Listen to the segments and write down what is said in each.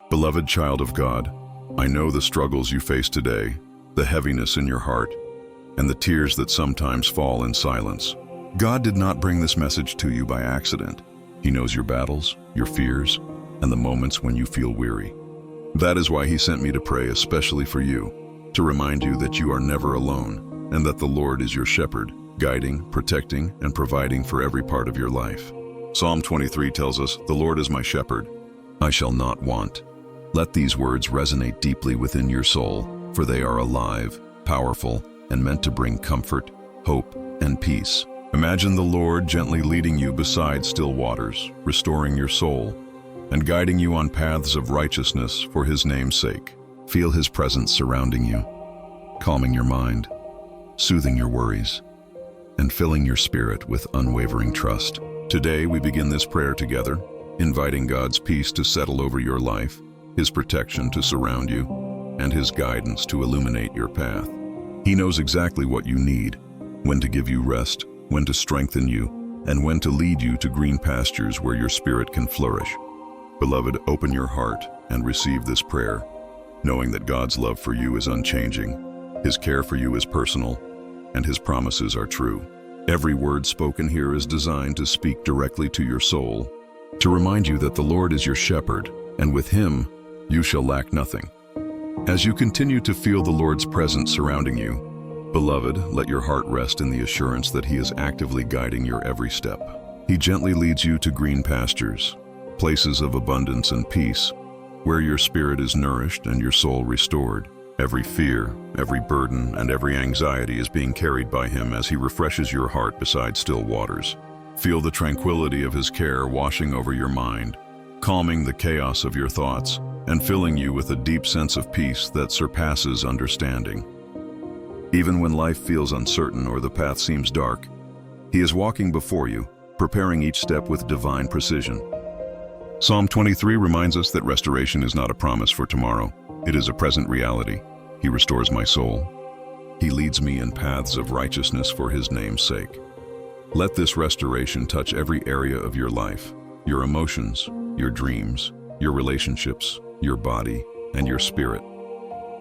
Beloved child of God, I know the struggles you face today, the heaviness in your heart, and the tears that sometimes fall in silence. God did not bring this message to you by accident. He knows your battles, your fears, and the moments when you feel weary. That is why He sent me to pray especially for you, to remind you that you are never alone, and that the Lord is your shepherd, guiding, protecting, and providing for every part of your life. Psalm 23 tells us, "The Lord is my shepherd, I shall not want." Let these words resonate deeply within your soul, for they are alive, powerful, and meant to bring comfort, hope, and peace. Imagine the Lord gently leading you beside still waters, restoring your soul, and guiding you on paths of righteousness for His name's sake. Feel His presence surrounding you, calming your mind, soothing your worries, and filling your spirit with unwavering trust. Today we begin this prayer together, inviting God's peace to settle over your life, His protection to surround you, and His guidance to illuminate your path. He knows exactly what you need, when to give you rest, when to strengthen you, and when to lead you to green pastures where your spirit can flourish. Beloved, open your heart and receive this prayer, knowing that God's love for you is unchanging, His care for you is personal, and His promises are true. Every word spoken here is designed to speak directly to your soul, to remind you that the Lord is your shepherd, and with Him, you shall lack nothing. As you continue to feel the Lord's presence surrounding you, beloved, let your heart rest in the assurance that He is actively guiding your every step. He gently leads you to green pastures, places of abundance and peace, where your spirit is nourished and your soul restored. Every fear, every burden, and every anxiety is being carried by Him as He refreshes your heart beside still waters. Feel the tranquility of His care washing over your mind, calming the chaos of your thoughts, and filling you with a deep sense of peace that surpasses understanding. Even when life feels uncertain or the path seems dark, He is walking before you, preparing each step with divine precision. Psalm 23 reminds us that restoration is not a promise for tomorrow. It is a present reality. He restores my soul. He leads me in paths of righteousness for His name's sake. Let this restoration touch every area of your life, your emotions, your dreams, your relationships, your body, and your spirit.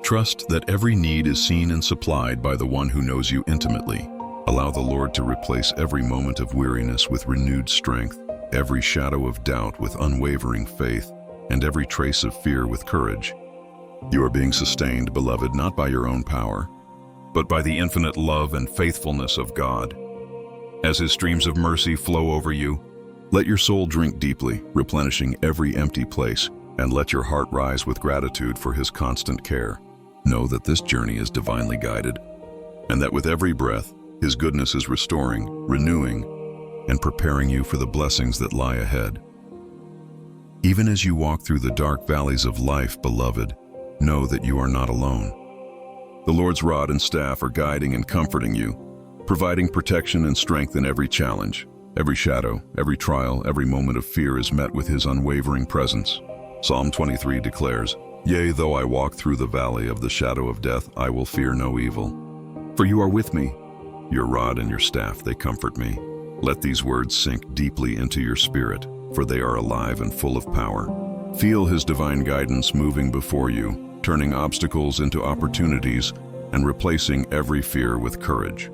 Trust that every need is seen and supplied by the one who knows you intimately. Allow the Lord to replace every moment of weariness with renewed strength, every shadow of doubt with unwavering faith, and every trace of fear with courage. You are being sustained, beloved, not by your own power, but by the infinite love and faithfulness of God. As His streams of mercy flow over you, let your soul drink deeply, replenishing every empty place, and let your heart rise with gratitude for His constant care. Know that this journey is divinely guided, and that with every breath, His goodness is restoring, renewing, and preparing you for the blessings that lie ahead. Even as you walk through the dark valleys of life, beloved, know that you are not alone. The Lord's rod and staff are guiding and comforting you, providing protection and strength in every challenge. Every shadow, every trial, every moment of fear is met with His unwavering presence. Psalm 23 declares, "Yea, though I walk through the valley of the shadow of death, I will fear no evil. For you are with me. Your rod and your staff, they comfort me." Let these words sink deeply into your spirit, for they are alive and full of power. Feel His divine guidance moving before you, turning obstacles into opportunities and replacing every fear with courage.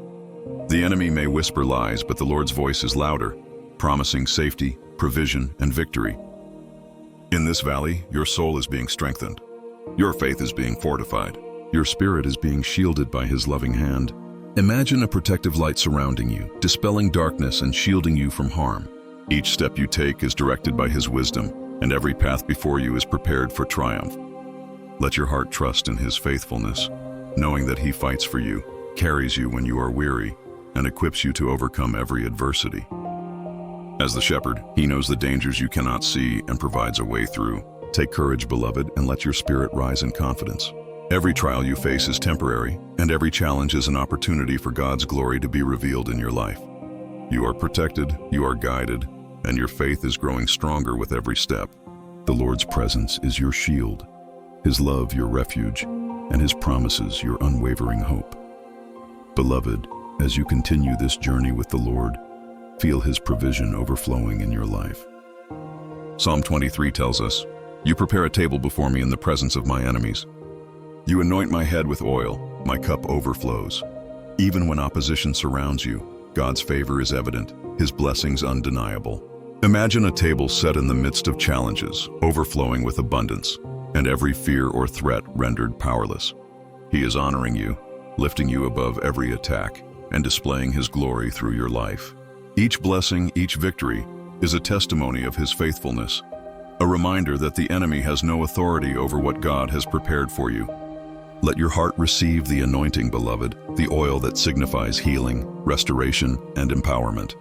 The enemy may whisper lies, but the Lord's voice is louder, promising safety, provision, and victory. In this valley, your soul is being strengthened. Your faith is being fortified. Your spirit is being shielded by His loving hand. Imagine a protective light surrounding you, dispelling darkness and shielding you from harm. Each step you take is directed by His wisdom, and every path before you is prepared for triumph. Let your heart trust in His faithfulness, knowing that He fights for you, carries you when you are weary, and equips you to overcome every adversity. As the shepherd, He knows the dangers you cannot see and provides a way through. Take courage, beloved, and let your spirit rise in confidence. Every trial you face is temporary, and every challenge is an opportunity for God's glory to be revealed in your life. You are protected, you are guided, and your faith is growing stronger with every step. The Lord's presence is your shield, His love your refuge, and His promises your unwavering hope. Beloved, as you continue this journey with the Lord, feel His provision overflowing in your life. Psalm 23 tells us, You prepare a table before me in the presence of my enemies. You anoint my head with oil, my cup overflows. Even when opposition surrounds you, God's favor is evident, His blessings undeniable. Imagine a table set in the midst of challenges, overflowing with abundance, and every fear or threat rendered powerless. He is honoring you, lifting you above every attack, and displaying His glory through your life. Each blessing, each victory, is a testimony of His faithfulness, a reminder that the enemy has no authority over what God has prepared for you. Let your heart receive the anointing, beloved, the oil that signifies healing, restoration, and empowerment.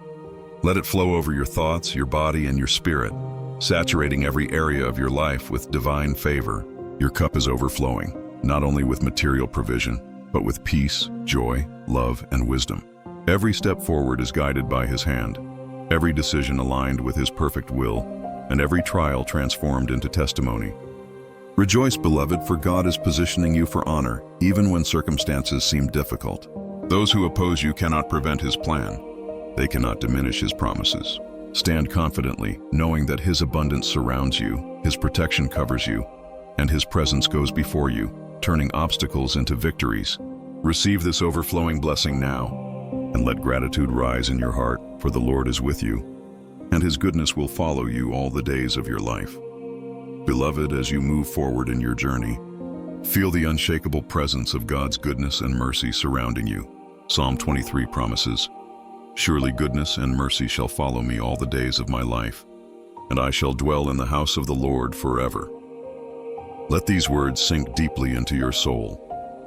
Let it flow over your thoughts, your body, and your spirit, saturating every area of your life with divine favor. Your cup is overflowing, not only with material provision, but with peace, joy, love, and wisdom. Every step forward is guided by His hand, every decision aligned with His perfect will, and every trial transformed into testimony. Rejoice, beloved, for God is positioning you for honor, even when circumstances seem difficult. Those who oppose you cannot prevent His plan. They cannot diminish His promises. Stand confidently, knowing that His abundance surrounds you, His protection covers you, and His presence goes before you, turning obstacles into victories. Receive this overflowing blessing now, and let gratitude rise in your heart, for the Lord is with you, and His goodness will follow you all the days of your life. Beloved, as you move forward in your journey, feel the unshakable presence of God's goodness and mercy surrounding you. Psalm 23 promises, "Surely goodness and mercy shall follow me all the days of my life, and I shall dwell in the house of the Lord forever." Let these words sink deeply into your soul,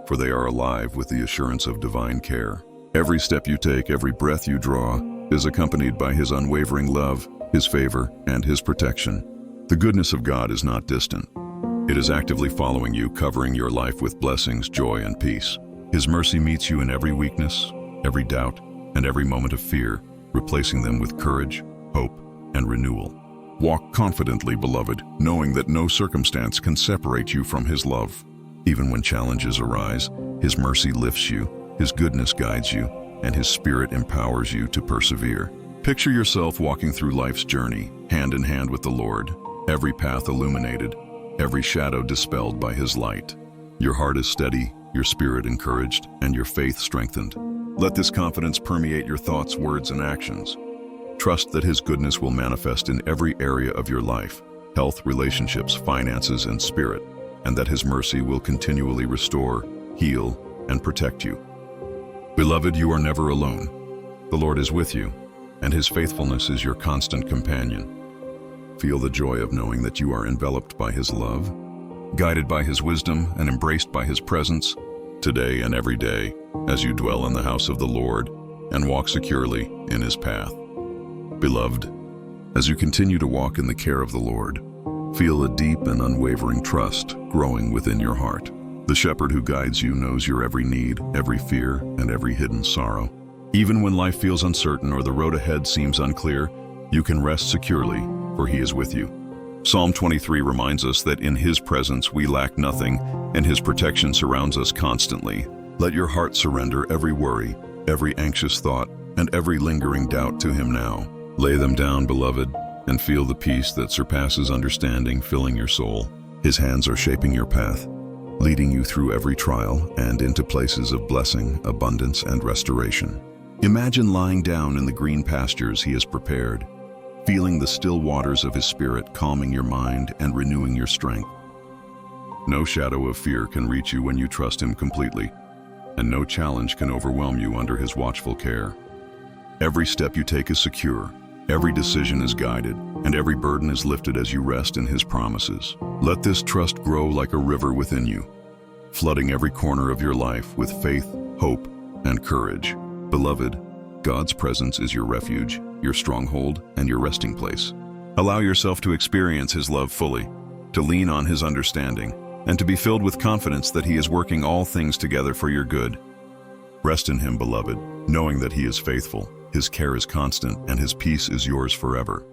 for they are alive with the assurance of divine care. Every step you take, every breath you draw, is accompanied by His unwavering love, His favor, and His protection. The goodness of God is not distant. It is actively following you, covering your life with blessings, joy, and peace. His mercy meets you in every weakness, every doubt, and every moment of fear, replacing them with courage, hope, and renewal. Walk confidently, beloved, knowing that no circumstance can separate you from His love. Even when challenges arise, His mercy lifts you, His goodness guides you, and His Spirit empowers you to persevere. Picture yourself walking through life's journey, hand in hand with the Lord, every path illuminated, every shadow dispelled by His light. Your heart is steady, your spirit encouraged, and your faith strengthened. Let this confidence permeate your thoughts, words, and actions. Trust that His goodness will manifest in every area of your life, health, relationships, finances, and spirit, and that His mercy will continually restore, heal, and protect you. Beloved, you are never alone. The Lord is with you, and His faithfulness is your constant companion. Feel the joy of knowing that you are enveloped by His love, guided by His wisdom, and embraced by His presence, today and every day, as you dwell in the house of the Lord and walk securely in His path. Beloved, as you continue to walk in the care of the Lord, feel a deep and unwavering trust growing within your heart. The shepherd who guides you knows your every need, every fear, and every hidden sorrow. Even when life feels uncertain or the road ahead seems unclear, you can rest securely, for He is with you. Psalm 23 reminds us that in His presence we lack nothing, and His protection surrounds us constantly. Let your heart surrender every worry, every anxious thought, and every lingering doubt to Him now. Lay them down, beloved, and feel the peace that surpasses understanding filling your soul. His hands are shaping your path, leading you through every trial and into places of blessing, abundance, and restoration. Imagine lying down in the green pastures He has prepared, feeling the still waters of His Spirit calming your mind and renewing your strength. No shadow of fear can reach you when you trust Him completely, and no challenge can overwhelm you under His watchful care. Every step you take is secure, every decision is guided, and every burden is lifted as you rest in His promises. Let this trust grow like a river within you, flooding every corner of your life with faith, hope, and courage. Beloved, God's presence is your refuge, your stronghold, and your resting place. Allow yourself to experience His love fully, to lean on His understanding, and to be filled with confidence that He is working all things together for your good. Rest in Him, beloved, knowing that He is faithful, His care is constant, and His peace is yours forever.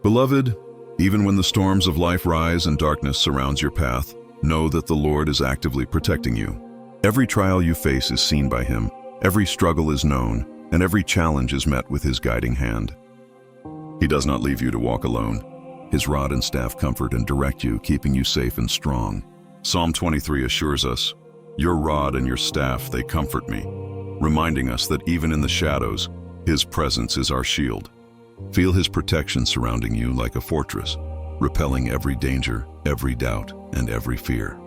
Beloved, even when the storms of life rise and darkness surrounds your path, know that the Lord is actively protecting you. Every trial you face is seen by Him, every struggle is known, and every challenge is met with His guiding hand. He does not leave you to walk alone. His rod and staff comfort and direct you, keeping you safe and strong. Psalm 23 assures us, "Your rod and your staff, they comfort me," reminding us that even in the shadows, His presence is our shield. Feel His protection surrounding you like a fortress, repelling every danger, every doubt, and every fear.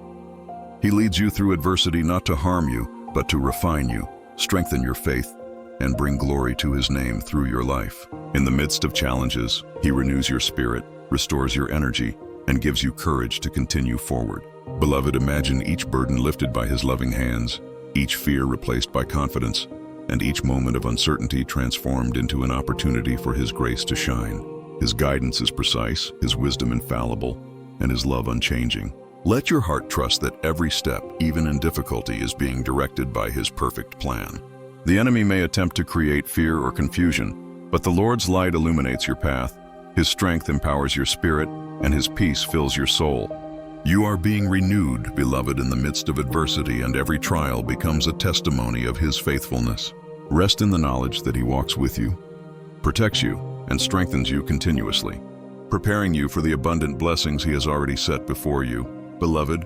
He leads you through adversity not to harm you, but to refine you, strengthen your faith, and bring glory to His name through your life. In the midst of challenges, He renews your spirit, restores your energy, and gives you courage to continue forward. Beloved, imagine each burden lifted by His loving hands, each fear replaced by confidence, and each moment of uncertainty transformed into an opportunity for His grace to shine. His guidance is precise, His wisdom infallible, and His love unchanging. Let your heart trust that every step, even in difficulty, is being directed by His perfect plan. The enemy may attempt to create fear or confusion, but the Lord's light illuminates your path, His strength empowers your spirit, and His peace fills your soul. You are being renewed, beloved, in the midst of adversity, and every trial becomes a testimony of His faithfulness. Rest in the knowledge that He walks with you, protects you, and strengthens you continuously, preparing you for the abundant blessings He has already set before you. Beloved,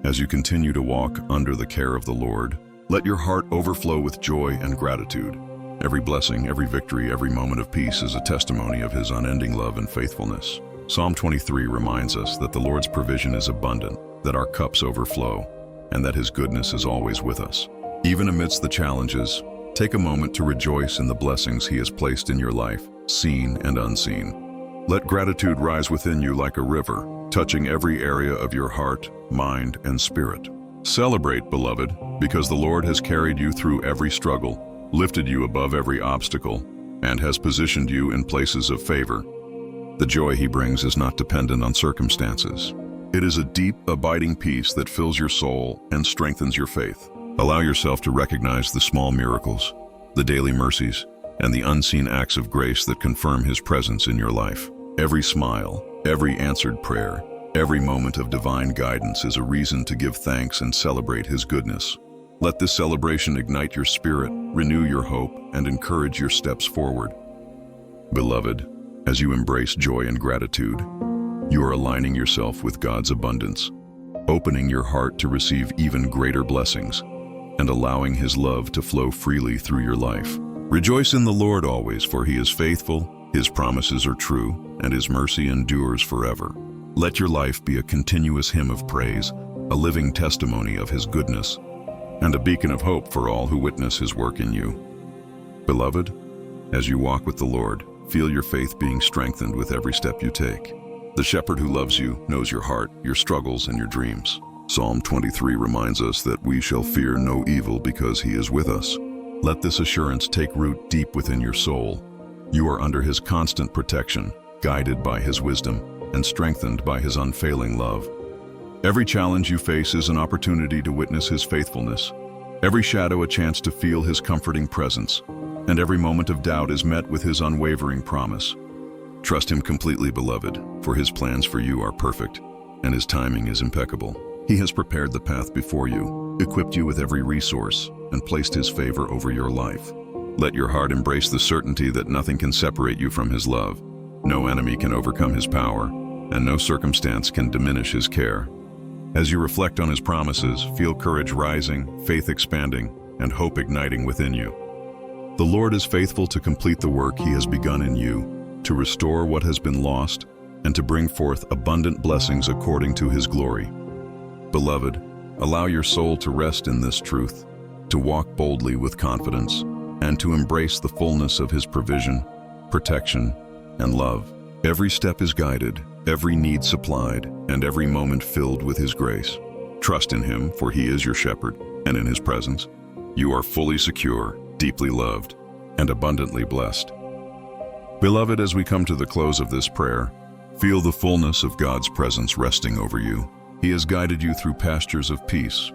as you continue to walk under the care of the Lord, let your heart overflow with joy and gratitude. Every blessing, every victory, every moment of peace is a testimony of His unending love and faithfulness. Psalm 23 reminds us that the Lord's provision is abundant, that our cups overflow, and that His goodness is always with us. Even amidst the challenges, take a moment to rejoice in the blessings He has placed in your life, seen and unseen. Let gratitude rise within you like a river, touching every area of your heart, mind, and spirit. Celebrate, beloved, because the Lord has carried you through every struggle, lifted you above every obstacle, and has positioned you in places of favor. The joy He brings is not dependent on circumstances. It is a deep, abiding peace that fills your soul and strengthens your faith. Allow yourself to recognize the small miracles, the daily mercies, and the unseen acts of grace that confirm His presence in your life. Every smile, every answered prayer, every moment of divine guidance is a reason to give thanks and celebrate His goodness. Let this celebration ignite your spirit, renew your hope, and encourage your steps forward. Beloved, as you embrace joy and gratitude, you are aligning yourself with God's abundance, opening your heart to receive even greater blessings, and allowing His love to flow freely through your life. Rejoice in the Lord always, for He is faithful, His promises are true, and His mercy endures forever. Let your life be a continuous hymn of praise, a living testimony of His goodness, and a beacon of hope for all who witness His work in you. Beloved, as you walk with the Lord, feel your faith being strengthened with every step you take. The shepherd who loves you knows your heart, your struggles, and your dreams. Psalm 23 reminds us that we shall fear no evil because He is with us. Let this assurance take root deep within your soul. You are under His constant protection, guided by His wisdom, and strengthened by His unfailing love. Every challenge you face is an opportunity to witness His faithfulness. Every shadow a chance to feel His comforting presence, and every moment of doubt is met with His unwavering promise. Trust Him completely, beloved, for His plans for you are perfect, and His timing is impeccable. He has prepared the path before you, equipped you with every resource, and placed His favor over your life. Let your heart embrace the certainty that nothing can separate you from His love. No enemy can overcome His power, and no circumstance can diminish His care. As you reflect on His promises, feel courage rising, faith expanding, and hope igniting within you. The Lord is faithful to complete the work He has begun in you, to restore what has been lost, and to bring forth abundant blessings according to His glory. Beloved, allow your soul to rest in this truth, to walk boldly with confidence, and to embrace the fullness of His provision, protection, and love. Every step is guided, every need supplied, and every moment filled with His grace. Trust in Him, for He is your shepherd, and in His presence, you are fully secure, deeply loved, and abundantly blessed. Beloved, as we come to the close of this prayer, feel the fullness of God's presence resting over you. He has guided you through pastures of peace,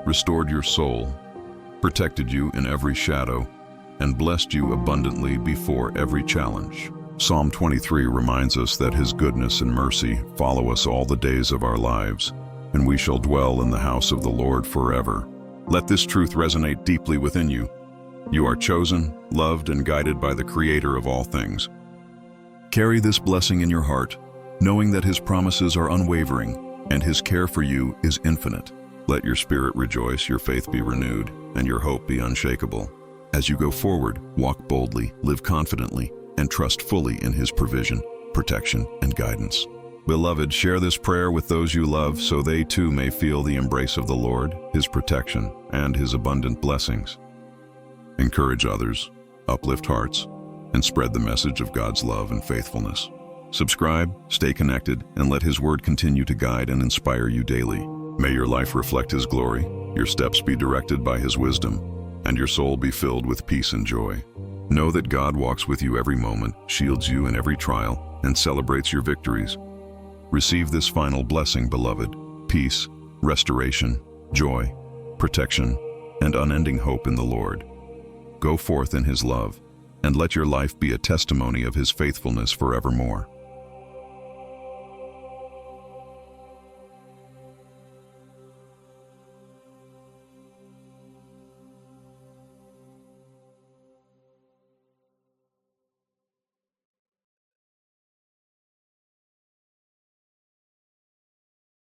restored your soul, protected you in every shadow, and blessed you abundantly before every challenge. Psalm 23 reminds us that His goodness and mercy follow us all the days of our lives, and we shall dwell in the house of the Lord forever. Let this truth resonate deeply within you. You are chosen, loved, and guided by the Creator of all things. Carry this blessing in your heart, knowing that His promises are unwavering and His care for you is infinite. Let your spirit rejoice, your faith be renewed, and your hope be unshakable. As you go forward, walk boldly, live confidently, and trust fully in His provision, protection, and guidance. Beloved, share this prayer with those you love so they too may feel the embrace of the Lord, His protection, and His abundant blessings. Encourage others, uplift hearts, and spread the message of God's love and faithfulness. Subscribe, stay connected, and let His word continue to guide and inspire you daily. May your life reflect His glory, your steps be directed by His wisdom, and your soul be filled with peace and joy. Know that God walks with you every moment, shields you in every trial, and celebrates your victories. Receive this final blessing, beloved: peace, restoration, joy, protection, and unending hope in the Lord. Go forth in His love, and let your life be a testimony of His faithfulness forevermore.